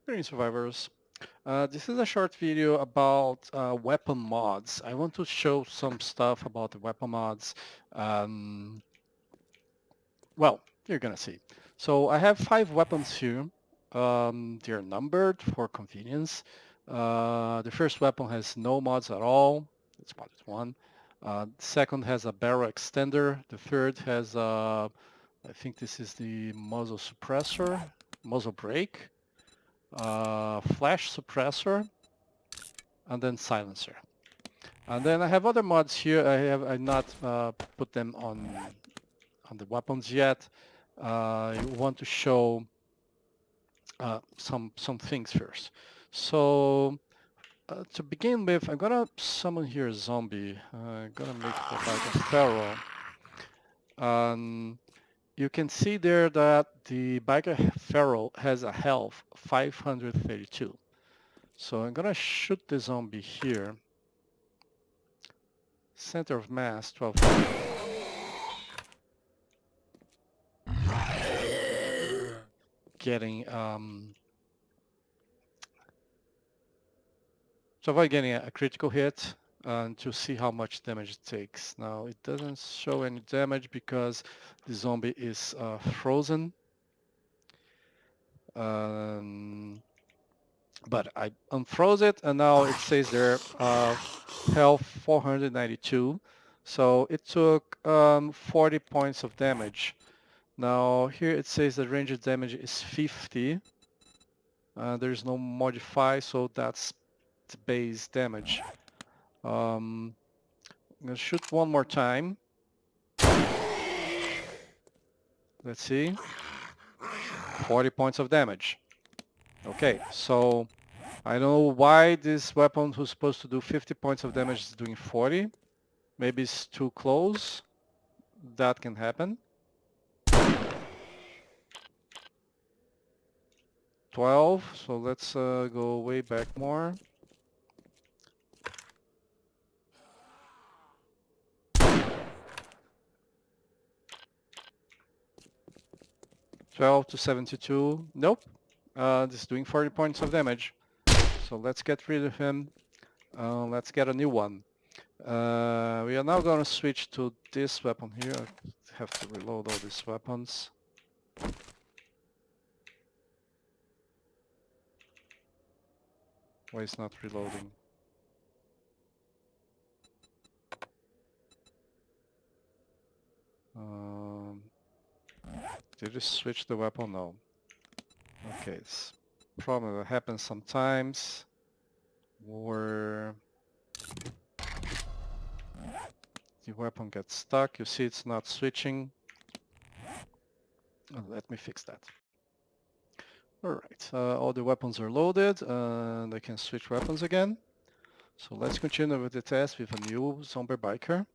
Greetings, survivors. This is a short video about weapon mods. I want to show some stuff about the weapon mods. Um, well, you're gonna see. So I have 5 weapons here. They're numbered for convenience. The first weapon has no mods at all. It's modded 1. The second has a barrel extender. The third has, I think this is the muzzle suppressor, muzzle brake. Flash suppressor, and then silencer. And then I have other mods here. I not put them on the weapons yet. I want to show some things first. So to begin with, I'm gonna summon here a zombie. I'm gonna make it like a pharaoh. You can see there that the biker pharaoh has a health 532. So I'm gonna shoot the zombie here. Center of mass 1200. Getting to avoid getting a critical hit and to see how much damage it takes. Now it doesn't show any damage because the zombie is frozen. Um, but I unfroze it and now it says there health 492. So it took 40 points of damage. Now here it says the range of damage is 50. There's no modify, so that's the base damage. I'm gonna shoot one more time. Let's see. 40 points of damage. Okay, so I don't know why this weapon who's supposed to do 50 points of damage is doing 40. Maybe it's too close. That can happen. 12, so let's go way back more. 12 to 72. Nope. This is doing 40 points of damage. So let's get rid of him. Let's get a new one. We are now going to switch to this weapon here. I have to reload all these weapons. Why is not reloading? Did you switch the weapon? No. Okay, it's problem that happens sometimes where the weapon gets stuck. You see it's not switching. Let me fix that. Alright, all the weapons are loaded and I can switch weapons again. So let's continue with the test with a new zombie biker.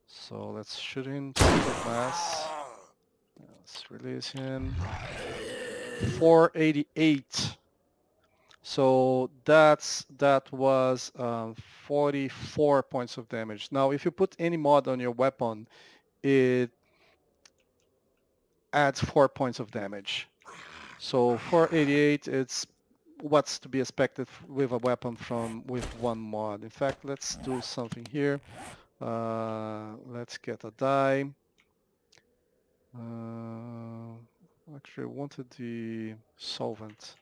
So let's shoot him to the mass. Let's release him. 488. So that was 44 points of damage. Now, if you put any mod on your weapon, it adds 4 points of damage. So 488, it's what's to be expected with a weapon with one mod. In fact, let's do something here. Let's get a die. Actually, I wanted the solvent.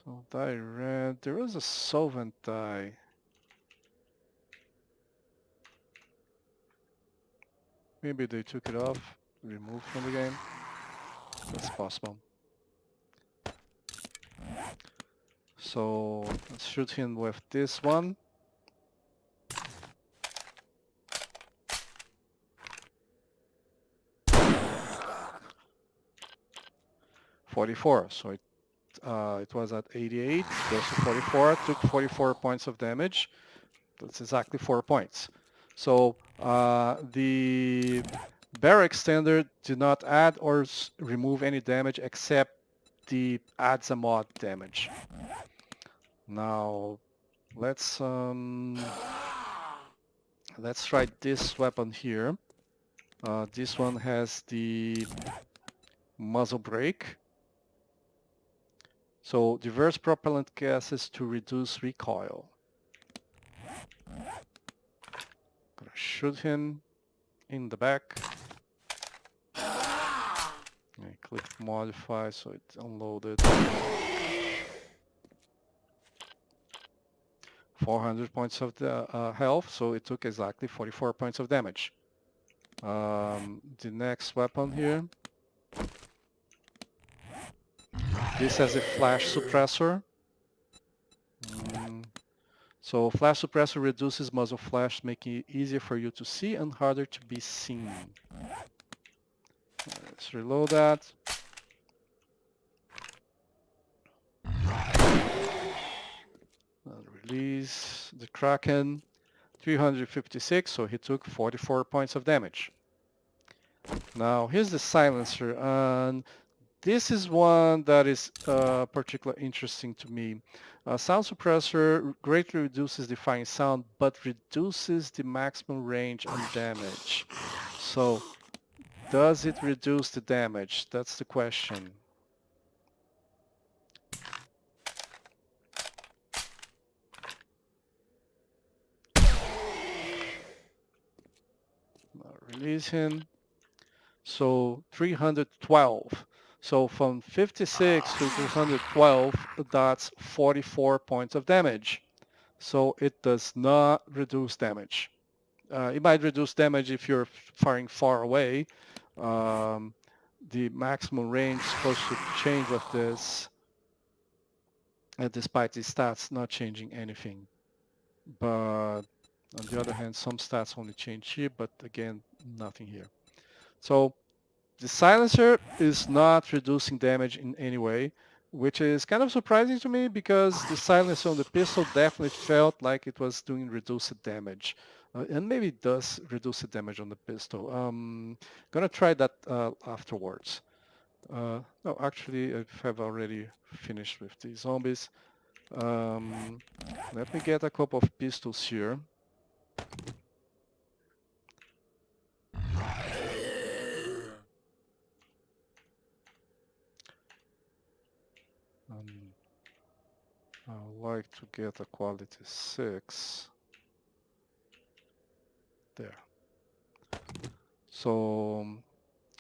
So die red. There was a solvent die. Maybe they took it off, removed from the game. That's possible. So let's shoot him with this one. .44. So it was at 88, goes to 44, took 44 points of damage. That's exactly 4 points. So the barrel extender did not add or remove any damage except the adds a mod damage. Now let's let's try this weapon here. This one has the muzzle brake. So diverse propellant gases to reduce recoil. Gonna shoot him in the back. I click modify so it's unloaded. 400 points of the health, so it took exactly 44 points of damage. The next weapon here. This has a flash suppressor. So flash suppressor reduces muzzle flash, making it easier for you to see and harder to be seen. Let's reload that. And release the Kraken. 356, so he took 44 points of damage. Now here's the silencer, and this is one that is particularly interesting to me. Sound suppressor greatly reduces the firing sound, but reduces the maximum range and damage. So, does it reduce the damage? That's the question. Release him. So 312. So from 56 to 312, that's 44 points of damage. So it does not reduce damage. It might reduce damage if you're firing far away. The maximum range is supposed to change with this, despite the stats not changing anything. But on the other hand, some stats only change here, but again, nothing here. So the silencer is not reducing damage in any way, which is kind of surprising to me because the silencer on the pistol definitely felt like it was doing reduced damage. And maybe it does reduce the damage on the pistol. Gonna try that afterwards. No, actually, I have already finished with the zombies. Let me get a couple of pistols here. I would like to get a quality 6. There. So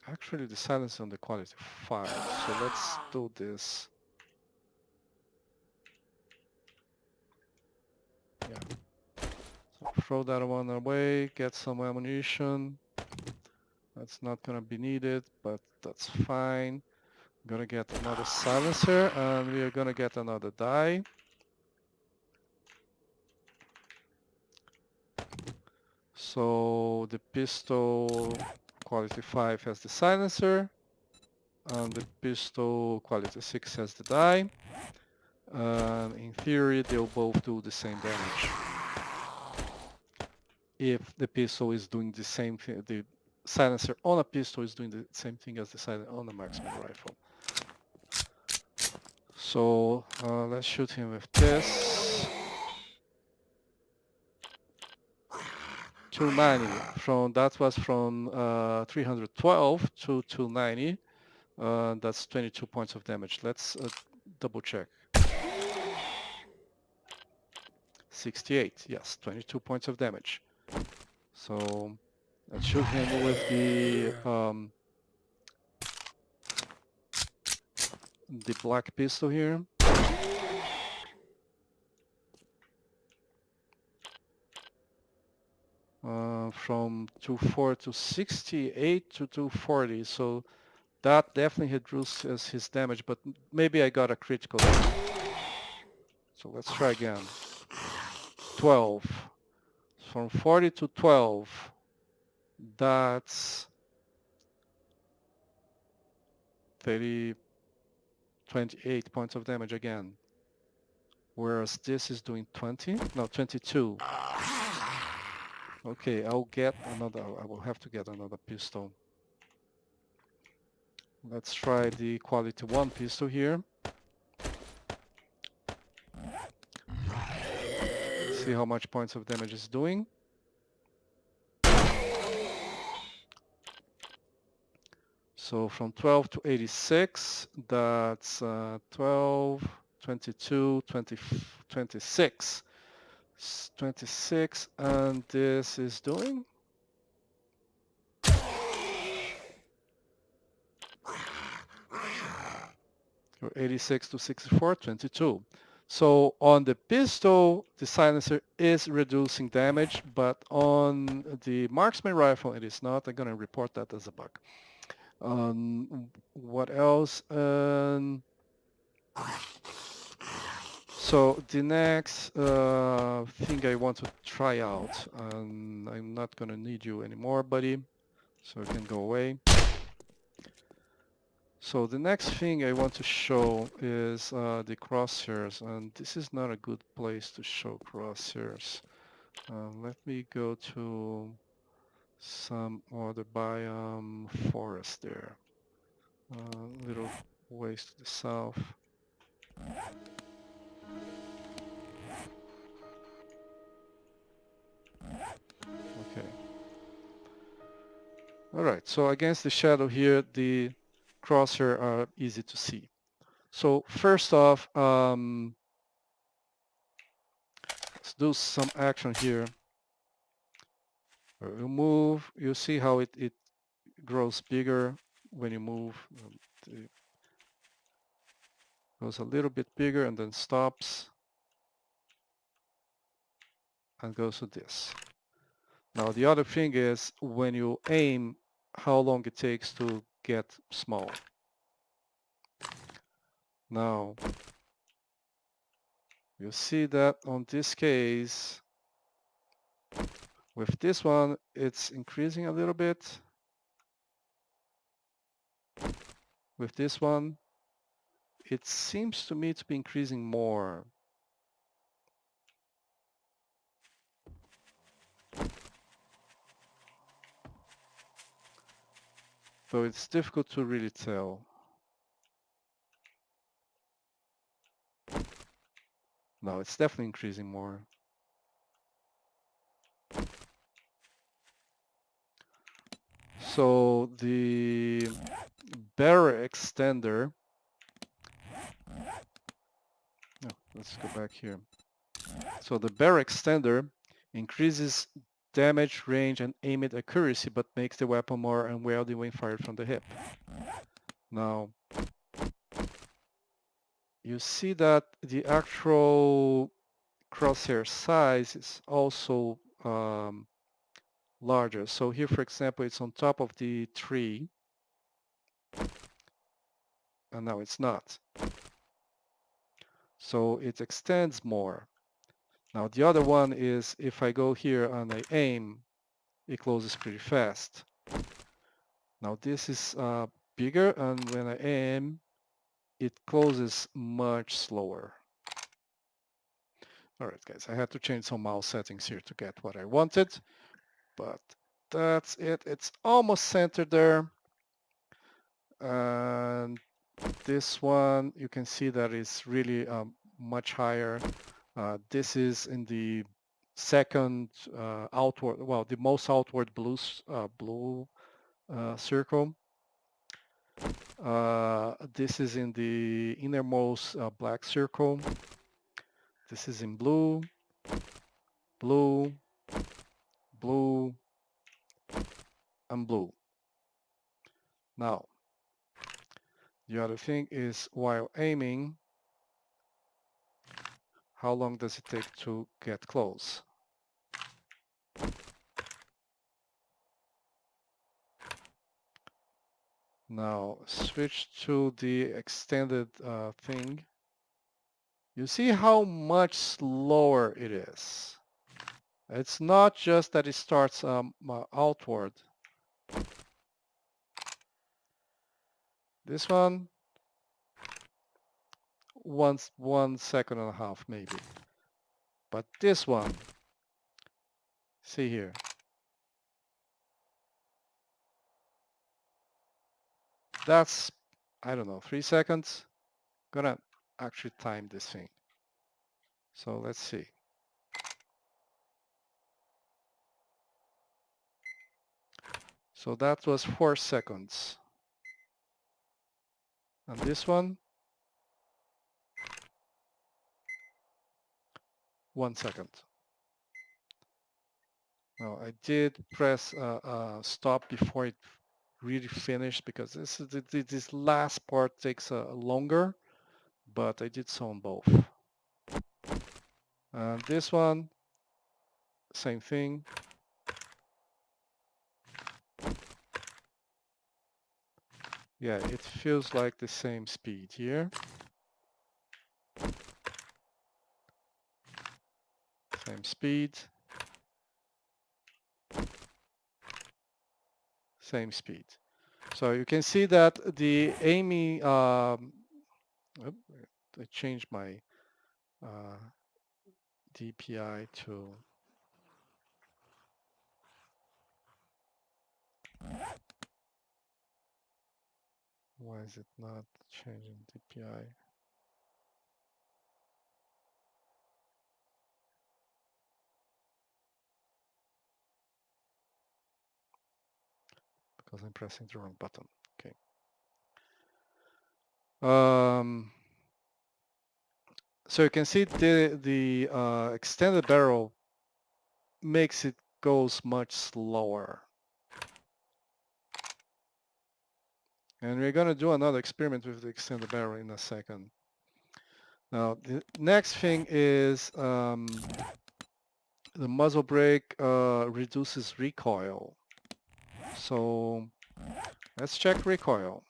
actually the silence on the quality 5. So let's do this. Yeah. So throw that one away, get some ammunition. That's not gonna be needed, but that's fine. Gonna get another silencer and we are gonna get another die. So the pistol quality 5 has the silencer and the pistol quality 6 has the die. In theory, they'll both do the same damage. If the pistol is doing the same thing, the silencer on a pistol is doing the same thing as the silencer on a marksman rifle. So let's shoot him with this. 290. That was from 312 to 290. That's 22 points of damage. Let's double check. 68. Yes, 22 points of damage. So let's shoot him with the black pistol here. From 240 to 68 to 240. So that definitely reduces his damage, but maybe I got a critical. So let's try again. 12. From 40 to 12. That's 28 points of damage again. Whereas this is doing 20? No, 22. Okay, I will have to get another pistol. Let's try the quality 1 pistol here. See how much points of damage it's doing. So from 12 to 86, that's 12, 22, 20, 26. 26, and this is doing 86 to 64, 22. So on the pistol, the silencer is reducing damage, but on the marksman rifle, it is not. I'm going to report that as a bug. What else? So the next thing I want to try out, and I'm not going to need you anymore, buddy, so you can go away. So the next thing I want to show is the crosshairs, and this is not a good place to show crosshairs. Let me go to some other biome forest there, little ways to the south. Okay. All right, so against the shadow here, the crosshair are easy to see. So first off, let's do some action here. You move, you see how it grows bigger when you move. It goes a little bit bigger and then stops and goes to this. Now the other thing is when you aim, how long it takes to get small. Now you see that on this case, with this one, it's increasing a little bit. With this one, it seems to me to be increasing more. So it's difficult to really tell. No, it's definitely increasing more. So the barrel extender, let's go back here. So the barrel extender increases damage, range, and aim it accuracy, but makes the weapon more unwieldy when fired from the hip. Now, you see that the actual crosshair size is also larger. So here, for example, it's on top of the tree, and now it's not. So it extends more. Now the other one is if I go here and I aim, it closes pretty fast. Now this is bigger, and when I aim, it closes much slower. All right, guys, I had to change some mouse settings here to get what I wanted, but that's it. It's almost centered there. And this one, you can see that it's really much higher. This is in the second outward, well, the most outward blue circle. This is in the innermost black circle. This is in blue, blue, blue, and blue. Now, the other thing is while aiming, how long does it take to get close? Now switch to the extended thing. You see how much slower it is. It's not just that it starts outward. This one, 1 second and a half maybe. But this one, see here. That's, I don't know, 3 seconds. Gonna actually time this thing. So let's see. So that was 4 seconds. And this one, 1 second. Now I did press stop before it really finished because this last part takes longer, but I did so on both. And this one, same thing. Yeah, it feels like the same speed here. Same speed. Same speed. So you can see that the aiming, I changed my DPI to, why is it not changing DPI? Because I'm pressing the wrong button. Okay. So you can see the extended barrel makes it goes much slower. And we're going to do another experiment with the extended barrel in a second. Now, the next thing is the muzzle brake reduces recoil. So let's check recoil.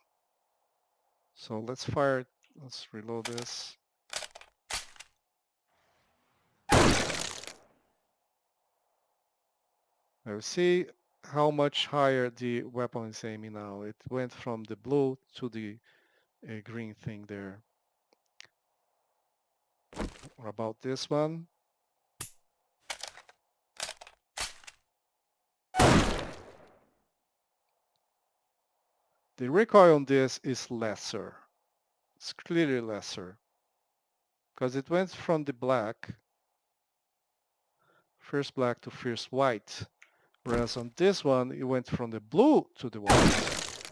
So let's fire, let's reload this. Now see how much higher the weapon is aiming now. It went from the blue to the green thing there. Or about this one. The recoil on this is lesser. It's clearly lesser. Because it went from the black, first black to first white. Whereas on this one, it went from the blue to the white.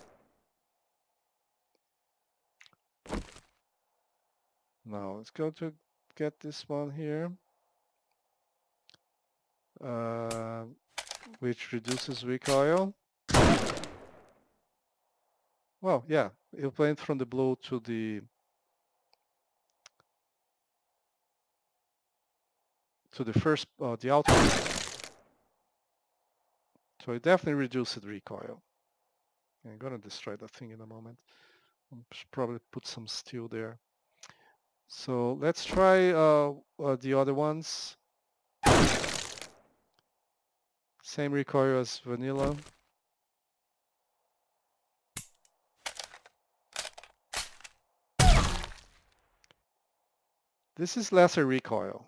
Now let's go to get this one here. Which reduces recoil. Well, yeah, it went from the blue to the first, the outer one. So it definitely reduced the recoil. I'm gonna destroy that thing in a moment. I'll probably put some steel there. So let's try the other ones. Same recoil as vanilla. This is lesser recoil.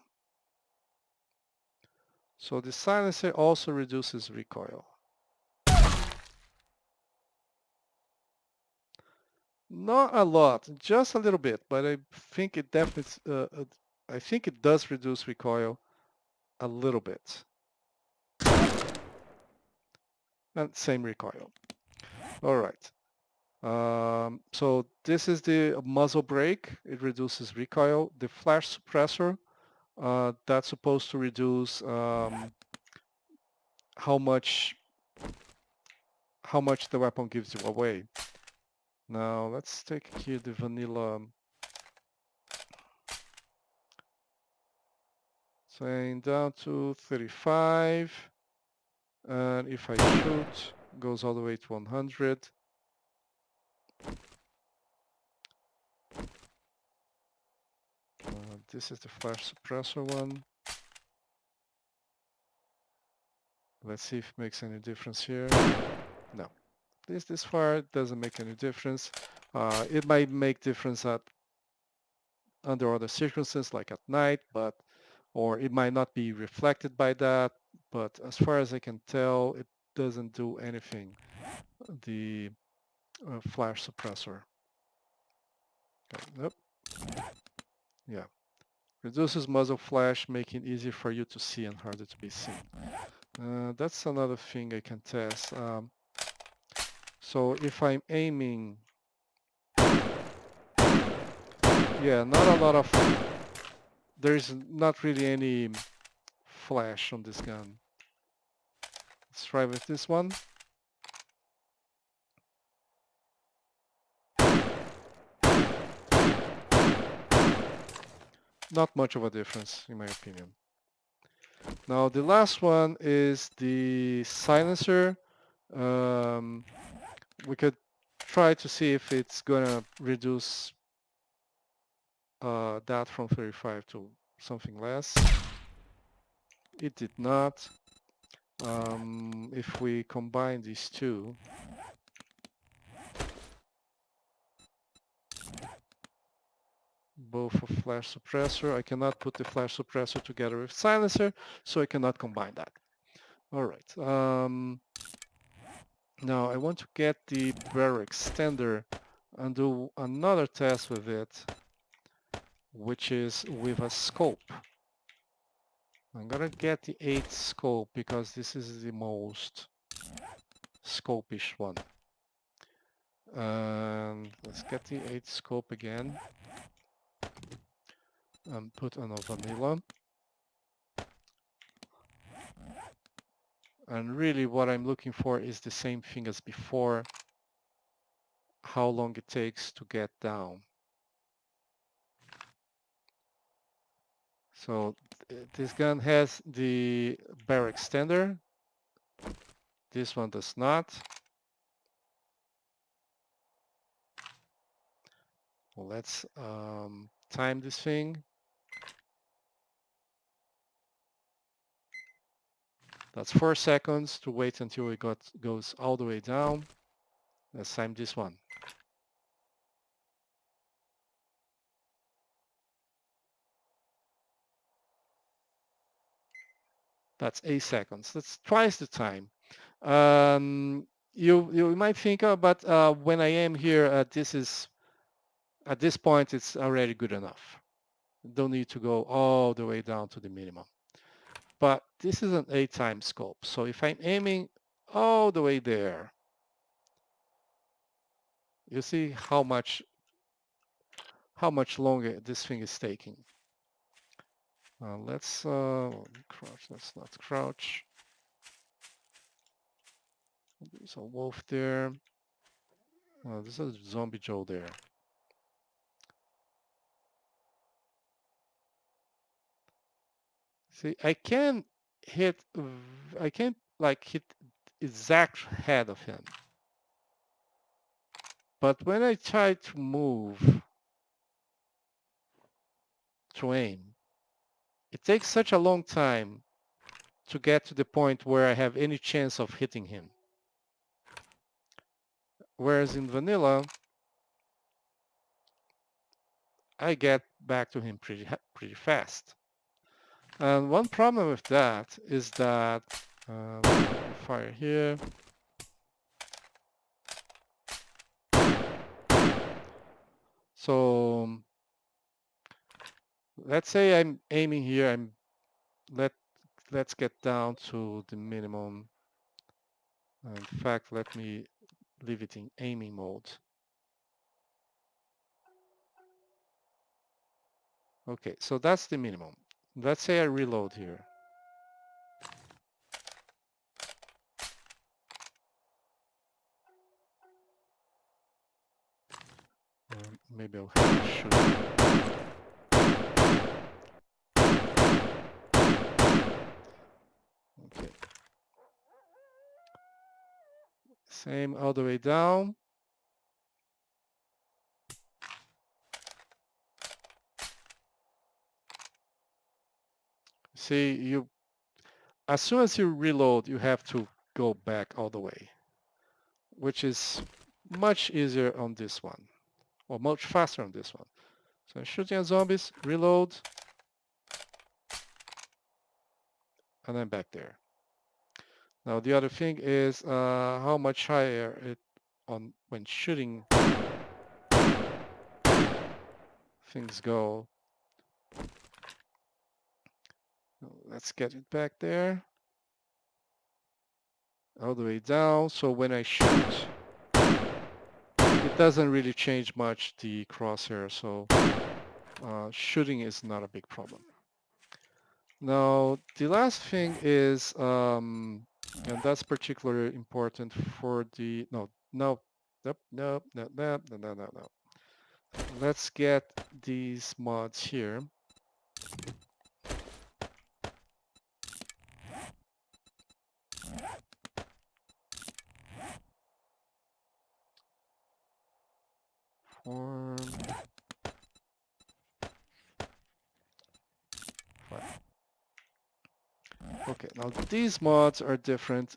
So the silencer also reduces recoil. Not a lot, just a little bit, but I think it definitely, I think it does reduce recoil a little bit. And same recoil. All right. So this is the muzzle brake. It reduces recoil. The flash suppressor, that's supposed to reduce how much the weapon gives you away. Now let's take here the vanilla. Saying down to 35. And if I shoot, goes all the way to 100. This is the flash suppressor one. Let's see if it makes any difference here. No. This far doesn't make any difference. It might make difference under other circumstances, like at night, or it might not be reflected by that. But as far as I can tell, it doesn't do anything. The flash suppressor. Okay, nope. Yeah. Reduces muzzle flash, making it easier for you to see and harder to be seen. That's another thing I can test. So if I'm aiming Yeah, not a lot of, there's not really any flash on this gun. Let's try with this one. Not much of a difference, in my opinion. Now the last one is the silencer. Um, we could try to see if it's gonna reduce that from 35 to something less. It did not. If we combine these two, both a flash suppressor, I cannot put the flash suppressor together with silencer, so I cannot combine that. All right. Now I want to get the barrel extender and do another test with it, which is with a scope. I'm gonna get the 8 scope because this is the most scope-ish one. And let's get the 8 scope again and put on a vanilla. And really what I'm looking for is the same thing as before, how long it takes to get down. So this gun has the barrel extender. This one does not. Well, let's time this thing. That's 4 seconds to wait until it goes all the way down. Let's time this one. That's 8 seconds. That's twice the time. You might think, oh, but when I am here, at this point, it's already good enough. Don't need to go all the way down to the minimum. But this is an 8 times scope. So if I'm aiming all the way there, you see how much longer this thing is taking. Let's crouch. Let's not crouch. There's a wolf there. There's a zombie Joe there. See, I can't like hit exact head of him. But when I try to move to aim, it takes such a long time to get to the point where I have any chance of hitting him. Whereas in vanilla, I get back to him pretty fast. And one problem with that is that fire here. So let's say I'm aiming here. Let's get down to the minimum. In fact, let me leave it in aiming mode. Okay, so that's the minimum. Let's say I reload here. Maybe I'll have to shoot. Okay. Same all the way down. See, as soon as you reload, you have to go back all the way, which is much easier on this one, or much faster on this one. So I'm shooting at zombies, reload, and I'm back there. Now the other thing is how much higher when shooting things go. Let's get it back there. All the way down. So when I shoot, it doesn't really change much the crosshair. So shooting is not a big problem. Now, the last thing is, and that's particularly important for the, no, no, nope, no, no, no, no, no, no, no. Let's get these mods here. Form. Fine. Okay, now these mods are different.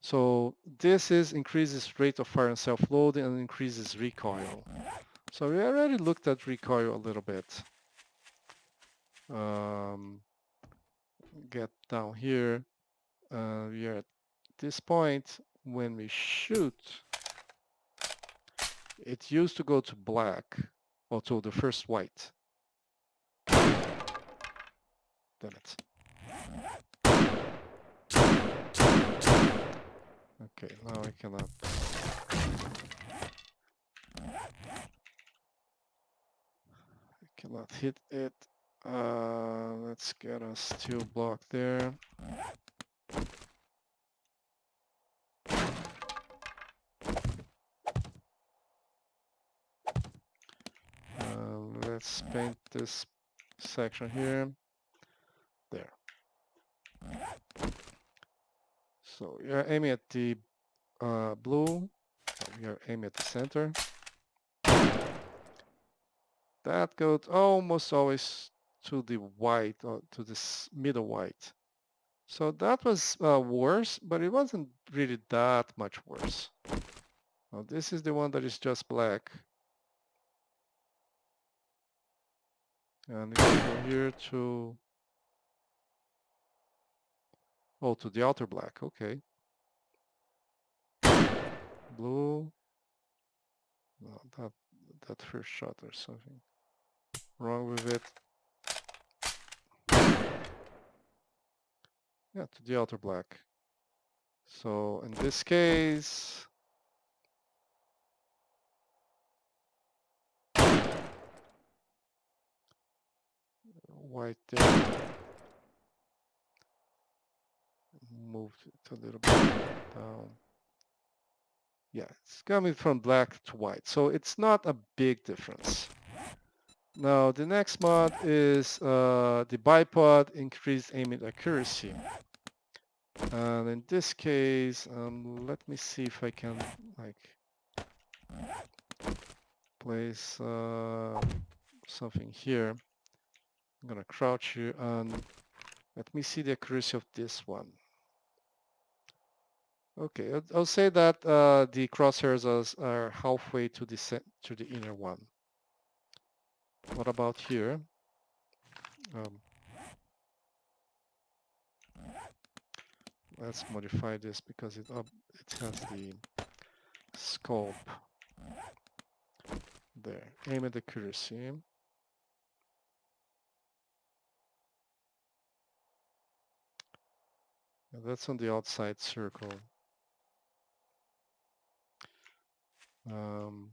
So this is increases rate of fire and self-loading and increases recoil. So we already looked at recoil a little bit. Get down here. We are at this point. When we shoot, it used to go to black, or to the first white. Damn it. Okay, now I cannot. I cannot hit it. Let's get a steel block there. Let's paint this section here. There. So you're aiming at the blue. You're aiming at the center. That goes almost always to the white, or to this middle white. So that was worse, but it wasn't really that much worse. Now this is the one that is just black. And we go here to, oh, to the outer black, okay. Blue, no, that first shot, there's something wrong with it. Yeah, to the outer black. So in this case, white there, moved it a little bit down. Yeah, it's coming from black to white, so it's not a big difference. Now the next mod is the bipod increased aiming accuracy. And in this case, let me see if I can like place something here. I'm gonna crouch here and let me see the accuracy of this one. Okay, I'll say that the crosshairs are halfway to the inner one. What about here? Let's modify this because it has the scope there. Aim at accuracy. And that's on the outside circle. I'm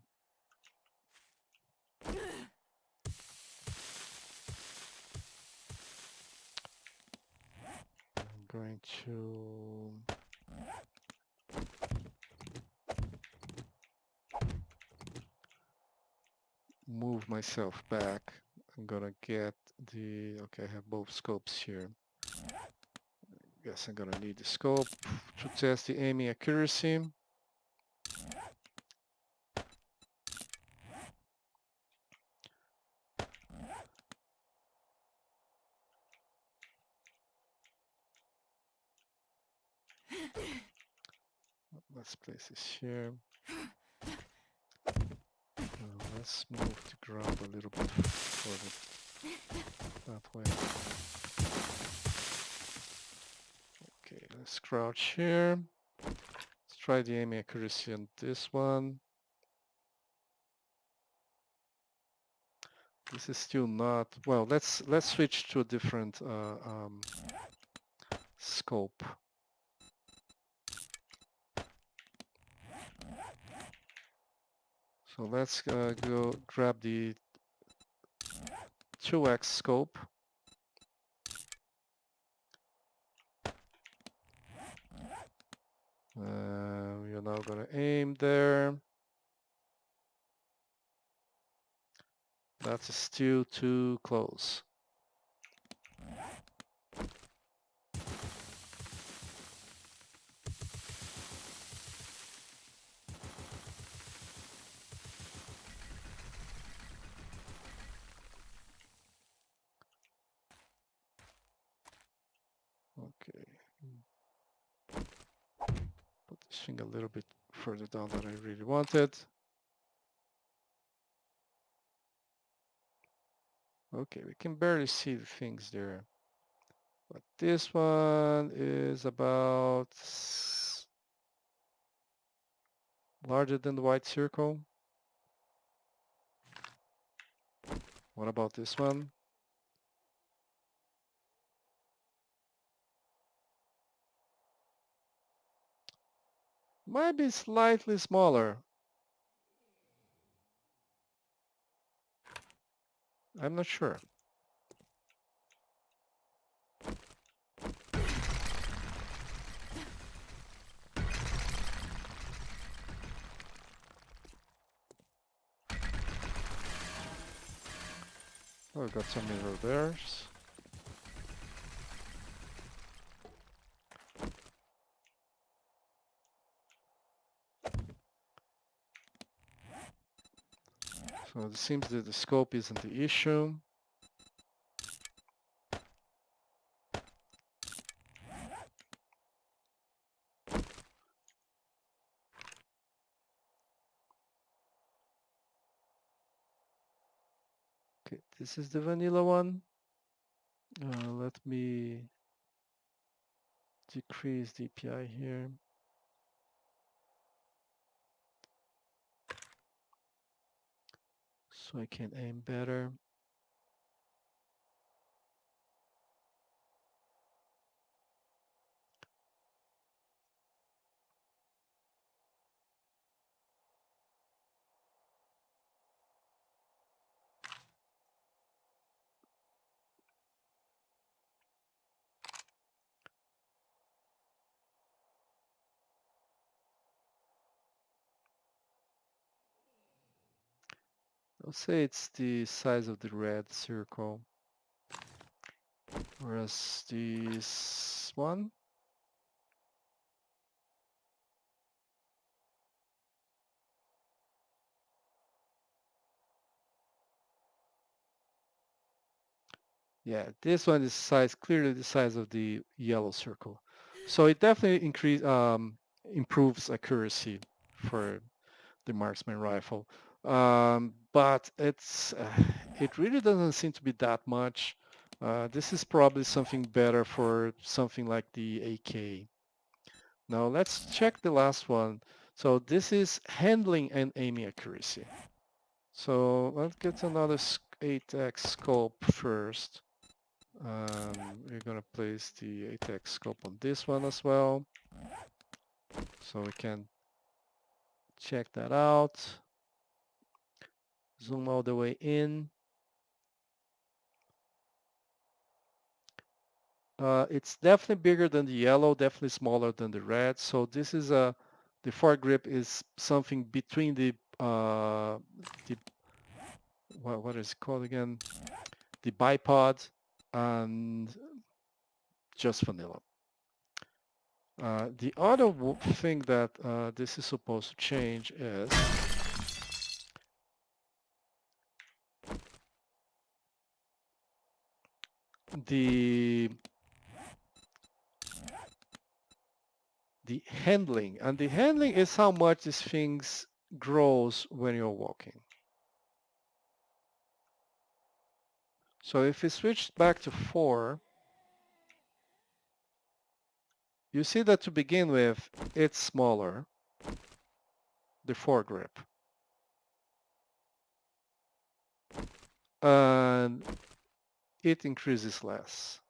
going to move myself back. I'm gonna get the, okay, I have both scopes here. Guess I'm gonna need the scope to test the aiming accuracy. Let's place this here. Let's move the ground a little bit further that way. Okay, let's crouch here. Let's try the aiming accuracy on this one. This is still not, well, let's switch to a different scope. So let's go grab the 2x scope. We're now going to aim there. That's still too close. Okay. Put this thing a little bit further down than I really wanted. Okay, we can barely see the things there. But this one is about larger than the white circle. What about this one? Might be slightly smaller. I'm not sure. Oh, we got some mirror bears. So it seems that the scope isn't the issue. Okay, this is the vanilla one. Let me decrease DPI here. So I can aim better. I'll say it's the size of the red circle. Whereas this one, yeah, this one is clearly the size of the yellow circle. So it definitely improves accuracy for the marksman rifle. But it really doesn't seem to be that much. This is probably something better for something like the AK. Now let's check the last one. So this is handling and aiming accuracy. So let's get another 8x scope first. We're gonna place the 8x scope on this one as well. So we can check that out. Zoom all the way in. It's definitely bigger than the yellow, definitely smaller than the red. So this is the foregrip is something between the what is it called again? The bipod and just vanilla. The other thing that this is supposed to change is the handling, and the handling is how much this thing grows when you're walking. So if we switch back to 4, you see that to begin with, it's smaller, the foregrip. And it increases less.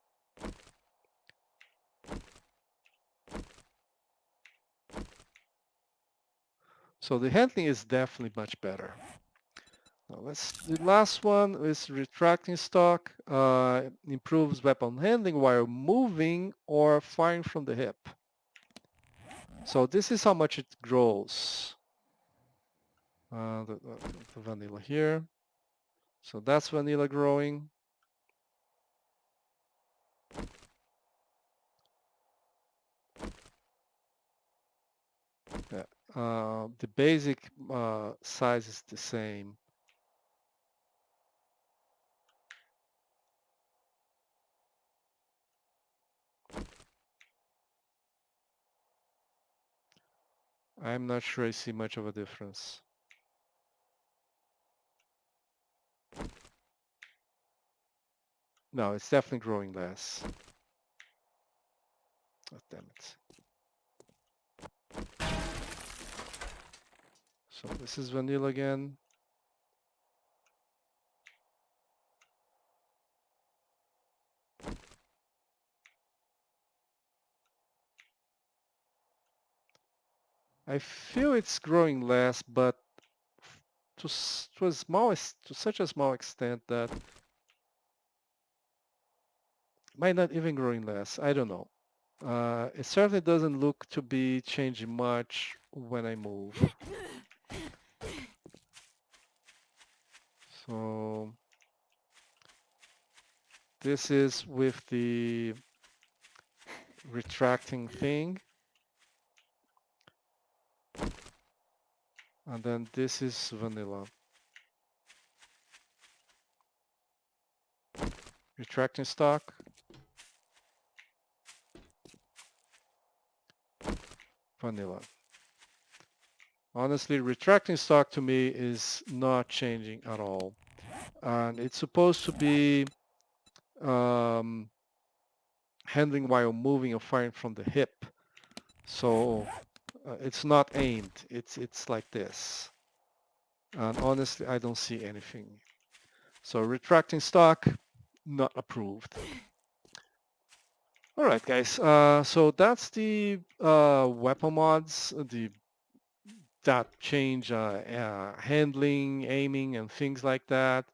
So the handling is definitely much better. Now The last one is retracting stock. Improves weapon handling while moving or firing from the hip. So this is how much it grows. The vanilla here. So that's vanilla growing. Yeah. The basic size is the same. I'm not sure I see much of a difference. No, it's definitely growing less. Oh, damn it. So this is vanilla again. I feel it's growing less, but to such a small extent that might not even growing less. I don't know. It certainly doesn't look to be changing much when I move. So this is with the retracting thing. And then this is vanilla. Retracting stock. Vanilla. Honestly, retracting stock to me is not changing at all. And it's supposed to be handling while moving or firing from the hip. So it's not aimed. It's like this. And honestly, I don't see anything. So retracting stock, not approved. All right, guys. So that's the weapon mods, that change handling, aiming, and things like that.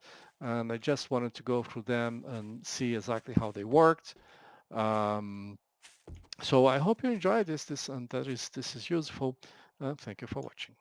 And I just wanted to go through them and see exactly how they worked. So I hope you enjoyed this and that this is useful. Thank you for watching.